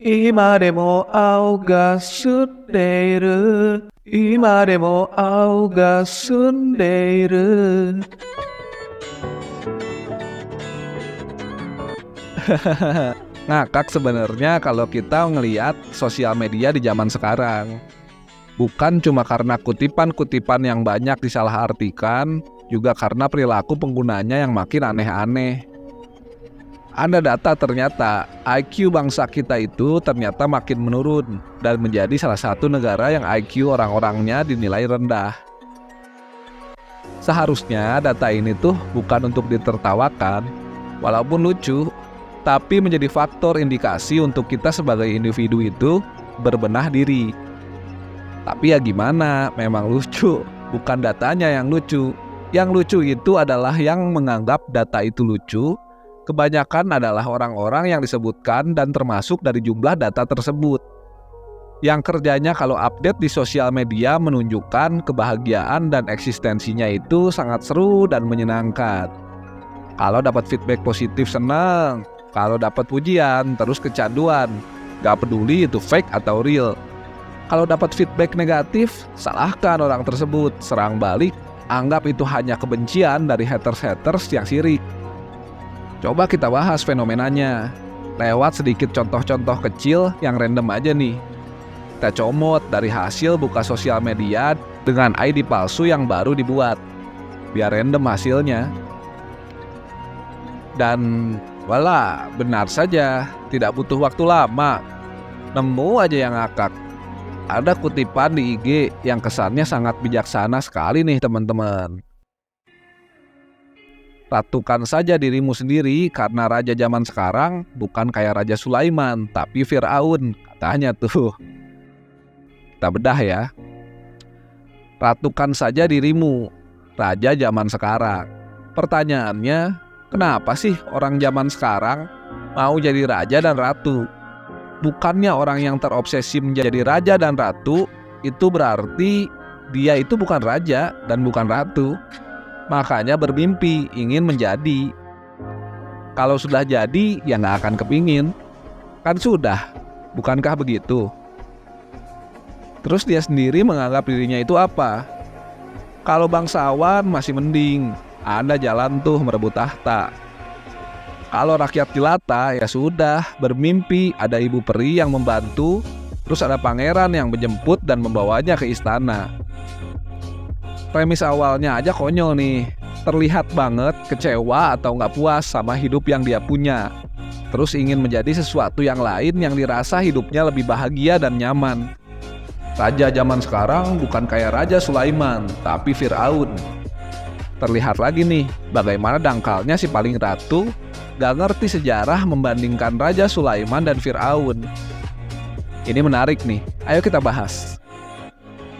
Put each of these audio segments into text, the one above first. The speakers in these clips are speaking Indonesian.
今でも青が澄んでいる。今でも青が澄んでいる。Ngakak sebenarnya kalau kita ngelihat sosial media di zaman sekarang. Bukan cuma karena kutipan-kutipan yang banyak disalahartikan, juga karena perilaku penggunanya yang makin aneh-aneh. Ada data ternyata IQ bangsa kita itu ternyata makin menurun dan menjadi salah satu negara yang IQ orang-orangnya dinilai rendah. Seharusnya data ini tuh bukan untuk ditertawakan, walaupun lucu, tapi menjadi faktor indikasi untuk kita sebagai individu itu berbenah diri. Tapi ya gimana, memang lucu, bukan datanya yang lucu. Yang lucu itu adalah yang menganggap data itu lucu. Kebanyakan adalah orang-orang yang disebutkan dan termasuk dari jumlah data tersebut. Yang kerjanya kalau update di sosial media menunjukkan kebahagiaan dan eksistensinya itu sangat seru dan menyenangkan. Kalau dapat feedback positif senang, kalau dapat pujian terus kecanduan, gak peduli itu fake atau real. Kalau dapat feedback negatif, salahkan orang tersebut, serang balik, anggap itu hanya kebencian dari haters-haters yang sirik. Coba kita bahas fenomenanya, lewat sedikit contoh-contoh kecil yang random aja nih. Kita comot dari hasil buka sosial media dengan ID palsu yang baru dibuat, biar random hasilnya. Dan wala, benar saja, tidak butuh waktu lama, nemu aja yang ngakak. Ada kutipan di IG yang kesannya sangat bijaksana sekali nih teman-teman. Ratukan saja dirimu sendiri karena raja zaman sekarang bukan kayak Raja Sulaiman, tapi Fir'aun, katanya tuh. Kita bedah ya. Ratukan saja dirimu, raja zaman sekarang. Pertanyaannya, kenapa sih orang zaman sekarang mau jadi raja dan ratu? Bukannya orang yang terobsesi menjadi raja dan ratu itu berarti dia itu bukan raja dan bukan ratu. Makanya bermimpi ingin menjadi. Kalau sudah jadi ya gak akan kepingin. Kan sudah, bukankah begitu? Terus dia sendiri menganggap dirinya itu apa? Kalau bangsawan masih mending, ada jalan tuh merebut tahta. Kalau rakyat jelata ya sudah, bermimpi ada ibu peri yang membantu, terus ada pangeran yang menjemput dan membawanya ke istana. Premis awalnya aja konyol nih, terlihat banget kecewa atau nggak puas sama hidup yang dia punya. Terus ingin menjadi sesuatu yang lain yang dirasa hidupnya lebih bahagia dan nyaman. Raja zaman sekarang bukan kayak Raja Sulaiman, tapi Fir'aun. Terlihat lagi nih, bagaimana dangkalnya si paling ratu gak ngerti sejarah membandingkan Raja Sulaiman dan Fir'aun. Ini menarik nih, ayo kita bahas.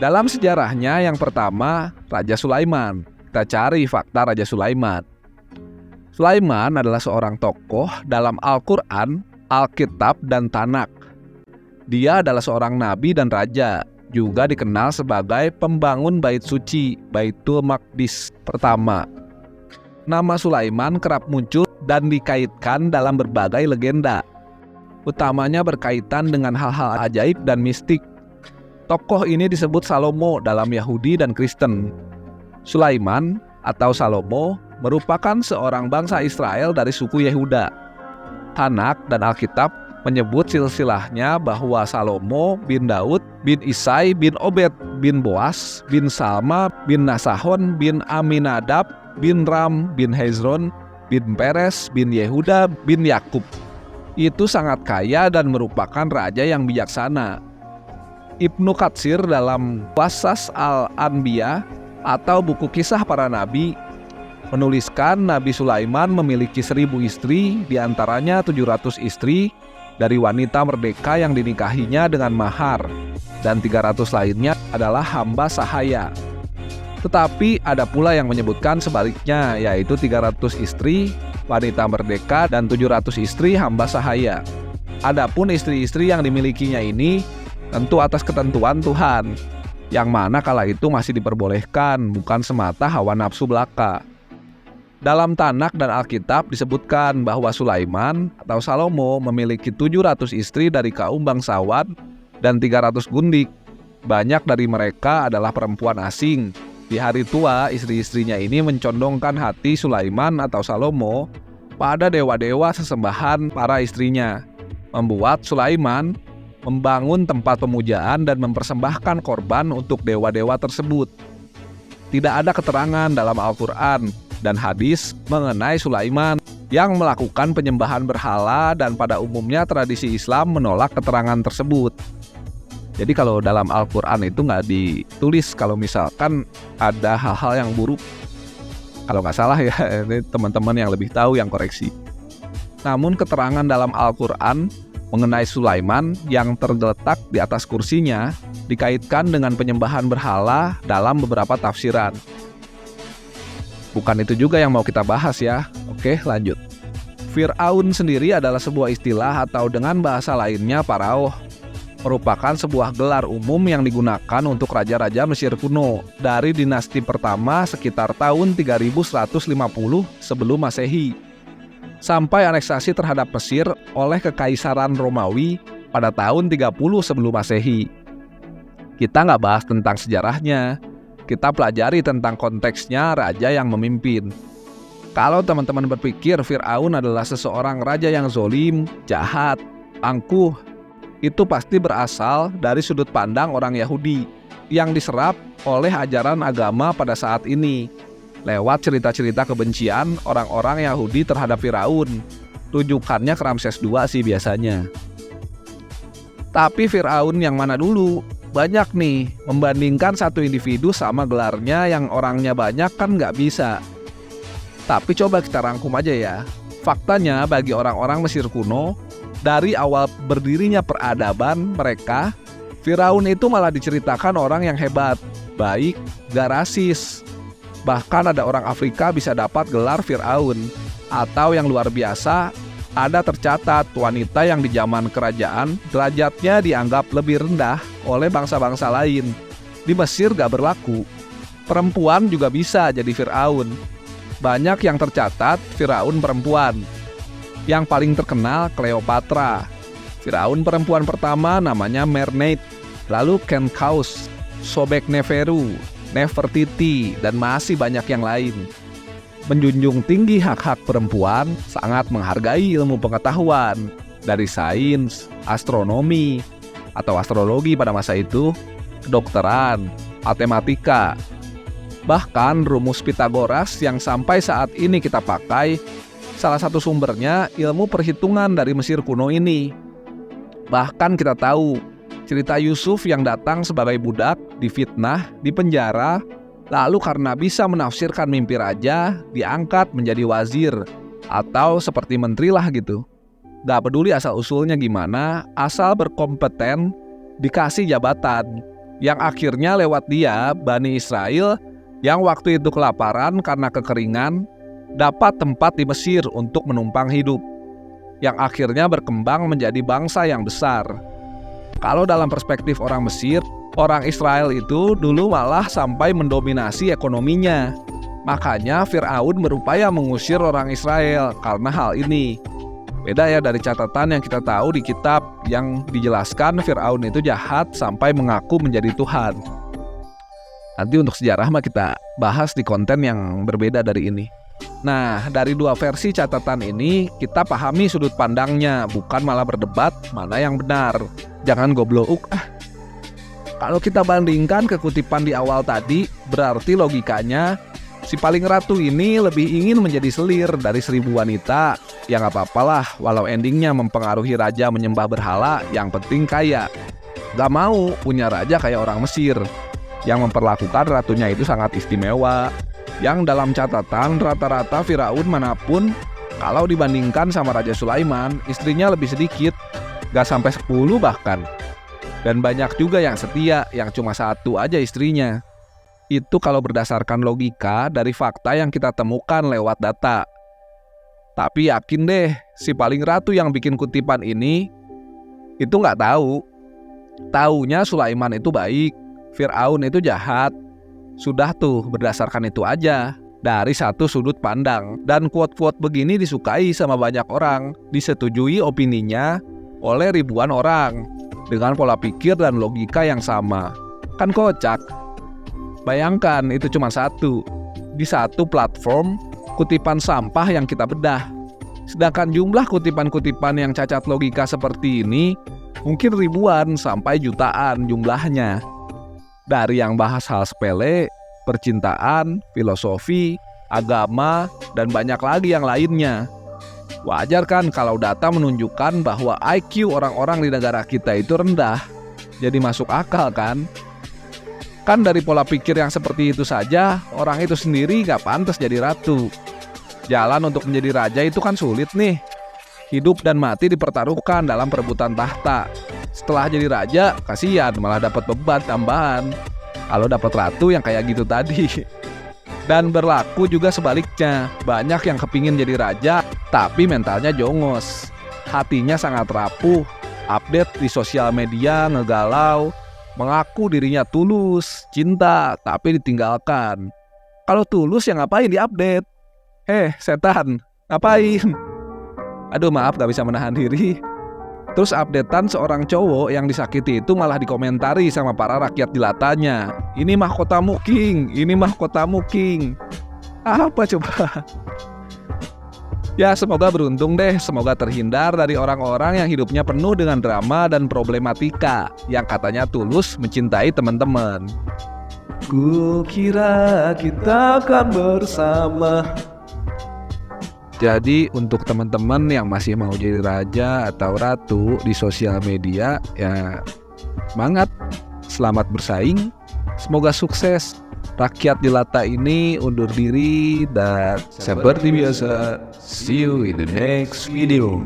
Dalam sejarahnya yang pertama, Raja Sulaiman. Kita cari fakta Raja Sulaiman. Sulaiman adalah seorang tokoh dalam Al-Quran, Alkitab, dan Tanak. Dia adalah seorang nabi dan raja, juga dikenal sebagai pembangun bait suci, Baitul Maqdis pertama. Nama Sulaiman kerap muncul dan dikaitkan dalam berbagai legenda. Utamanya berkaitan dengan hal-hal ajaib dan mistik. Tokoh ini disebut Salomo dalam Yahudi dan Kristen. Sulaiman atau Salomo merupakan seorang bangsa Israel dari suku Yehuda. Tanak dan Alkitab menyebut silsilahnya bahwa Salomo bin Daud bin Isai bin Obed bin Boas bin Salma bin Nasahon bin Aminadab bin Ram bin Hezron bin Peres bin Yehuda bin Yakub. Itu sangat kaya dan merupakan raja yang bijaksana. Ibnu Katsir dalam Qasas al-Anbiya atau buku kisah para nabi menuliskan Nabi Sulaiman memiliki 1000 istri, diantaranya 700 istri dari wanita merdeka yang dinikahinya dengan mahar, dan 300 lainnya adalah hamba sahaya. Tetapi ada pula yang menyebutkan sebaliknya, yaitu 300 istri wanita merdeka dan 700 istri hamba sahaya. Adapun istri-istri yang dimilikinya ini tentu atas ketentuan Tuhan, yang mana kala itu masih diperbolehkan, bukan semata hawa nafsu belaka. Dalam Tanakh dan Alkitab disebutkan bahwa Sulaiman atau Salomo memiliki 700 istri dari kaum bangsawan dan 300 gundik. Banyak dari mereka adalah perempuan asing. Di hari tua, istri-istrinya ini mencondongkan hati Sulaiman atau Salomo pada dewa-dewa sesembahan para istrinya, membuat Sulaiman membangun tempat pemujaan dan mempersembahkan korban untuk dewa-dewa tersebut. Tidak ada keterangan dalam Al-Quran dan hadis mengenai Sulaiman yang melakukan penyembahan berhala, dan pada umumnya tradisi Islam menolak keterangan tersebut. Jadi kalau dalam Al-Quran itu nggak ditulis kalau misalkan ada hal-hal yang buruk. Kalau nggak salah ya, ini teman-teman yang lebih tahu yang koreksi. Namun keterangan dalam Al-Quran mengenai Sulaiman yang terletak di atas kursinya dikaitkan dengan penyembahan berhala dalam beberapa tafsiran. Bukan itu juga yang mau kita bahas ya. Oke, lanjut. Fir'aun sendiri adalah sebuah istilah atau dengan bahasa lainnya Faraoh. Merupakan sebuah gelar umum yang digunakan untuk raja-raja Mesir kuno dari dinasti pertama sekitar tahun 3150 sebelum Masehi, sampai aneksasi terhadap Mesir oleh Kekaisaran Romawi pada tahun 30 sebelum Masehi. Kita nggak bahas tentang sejarahnya, kita pelajari tentang konteksnya raja yang memimpin. Kalau teman-teman berpikir Fir'aun adalah seseorang raja yang zolim, jahat, angkuh, itu pasti berasal dari sudut pandang orang Yahudi yang diserap oleh ajaran agama pada saat ini lewat cerita-cerita kebencian orang-orang Yahudi terhadap Firaun. Rujukannya ke Ramses II sih biasanya. Tapi Firaun yang mana dulu? Banyak nih, membandingkan satu individu sama gelarnya yang orangnya banyak kan nggak bisa. Tapi coba kita rangkum aja ya. Faktanya bagi orang-orang Mesir kuno, dari awal berdirinya peradaban mereka, Firaun itu malah diceritakan orang yang hebat, baik, gak rasis. Bahkan ada orang Afrika bisa dapat gelar Firaun. Atau yang luar biasa, ada tercatat wanita yang di zaman kerajaan derajatnya dianggap lebih rendah oleh bangsa-bangsa lain. Di Mesir gak berlaku. Perempuan juga bisa jadi Firaun. Banyak yang tercatat Firaun perempuan. Yang paling terkenal Cleopatra. Firaun perempuan pertama namanya Mermaid, lalu Kenkaus, Sobekneferu, Nefertiti, dan masih banyak yang lain. Menjunjung tinggi hak-hak perempuan, sangat menghargai ilmu pengetahuan dari sains, astronomi, atau astrologi pada masa itu, kedokteran, matematika. Bahkan rumus Pitagoras yang sampai saat ini kita pakai, salah satu sumbernya ilmu perhitungan dari Mesir kuno ini. Bahkan kita tahu cerita Yusuf yang datang sebagai budak, difitnah, dipenjara, lalu karena bisa menafsirkan mimpi raja, diangkat menjadi wazir atau seperti menteri lah gitu. Gak peduli asal-usulnya gimana, asal berkompeten, dikasih jabatan. Yang akhirnya lewat dia, Bani Israel yang waktu itu kelaparan karena kekeringan, dapat tempat di Mesir untuk menumpang hidup, yang akhirnya berkembang menjadi bangsa yang besar. Kalau dalam perspektif orang Mesir, orang Israel itu dulu malah sampai mendominasi ekonominya. Makanya Fir'aun berupaya mengusir orang Israel karena hal ini. Beda ya dari catatan yang kita tahu di kitab yang dijelaskan Fir'aun itu jahat sampai mengaku menjadi Tuhan. Nanti untuk sejarah mah kita bahas di konten yang berbeda dari ini. Nah, dari dua versi catatan ini kita pahami sudut pandangnya, bukan malah berdebat mana yang benar. Jangan goblok. Kalau kita bandingkan ke kutipan di awal tadi, berarti logikanya si paling ratu ini lebih ingin menjadi selir dari 1000 wanita. Ya gak apa-apalah, walau endingnya mempengaruhi raja menyembah berhala, yang penting kaya. Gak mau punya raja kayak orang Mesir yang memperlakukan ratunya itu sangat istimewa. Yang dalam catatan rata-rata Firaun manapun, kalau dibandingkan sama Raja Sulaiman, istrinya lebih sedikit, gak sampai 10 bahkan. Dan banyak juga yang setia, yang cuma 1 aja istrinya. Itu kalau berdasarkan logika dari fakta yang kita temukan lewat data. Tapi yakin deh, si paling ratu yang bikin kutipan ini itu gak tahu. Taunya Sulaiman itu baik, Fir'aun itu jahat. Sudah tuh, berdasarkan itu aja. dari satu sudut pandang. Dan quote-quote begini disukai sama banyak orang, disetujui opininya oleh ribuan orang dengan pola pikir dan logika yang sama. Kan kocak. Bayangkan itu cuma satu, di satu platform kutipan sampah yang kita bedah. Sedangkan jumlah kutipan-kutipan yang cacat logika seperti ini mungkin ribuan sampai jutaan jumlahnya. Dari yang bahas hal sepele, percintaan, filosofi, agama, dan banyak lagi yang lainnya. Wajar kan kalau data menunjukkan bahwa IQ orang-orang di negara kita itu rendah. Jadi masuk akal kan? Kan dari pola pikir yang seperti itu saja, orang itu sendiri gak pantas jadi ratu. Jalan untuk menjadi raja itu kan sulit nih. Hidup dan mati dipertaruhkan dalam perebutan tahta. Setelah jadi raja, kasihan malah dapat beban tambahan kalau dapat ratu yang kayak gitu tadi. Dan berlaku juga sebaliknya. Banyak yang kepingin jadi raja, tapi mentalnya jongos. Hatinya sangat rapuh, update di sosial media ngegalau, mengaku dirinya tulus, cinta, tapi ditinggalkan. Kalau tulus ya ngapain diupdate? Setan, ngapain? Aduh maaf gak bisa menahan diri. Terus updatean seorang cowok yang disakiti itu malah dikomentari sama para rakyat jelatanya. Ini mahkotamu king, ini mahkotamu king. Apa coba? Ya semoga beruntung deh, semoga terhindar dari orang-orang yang hidupnya penuh dengan drama dan problematika, yang katanya tulus mencintai teman-teman. Kukira kita akan bersama. Jadi untuk teman-teman yang masih mau jadi raja atau ratu di sosial media, ya semangat, selamat bersaing, semoga sukses. Rakyat jelata ini undur diri dan seperti biasa, see you in the next video.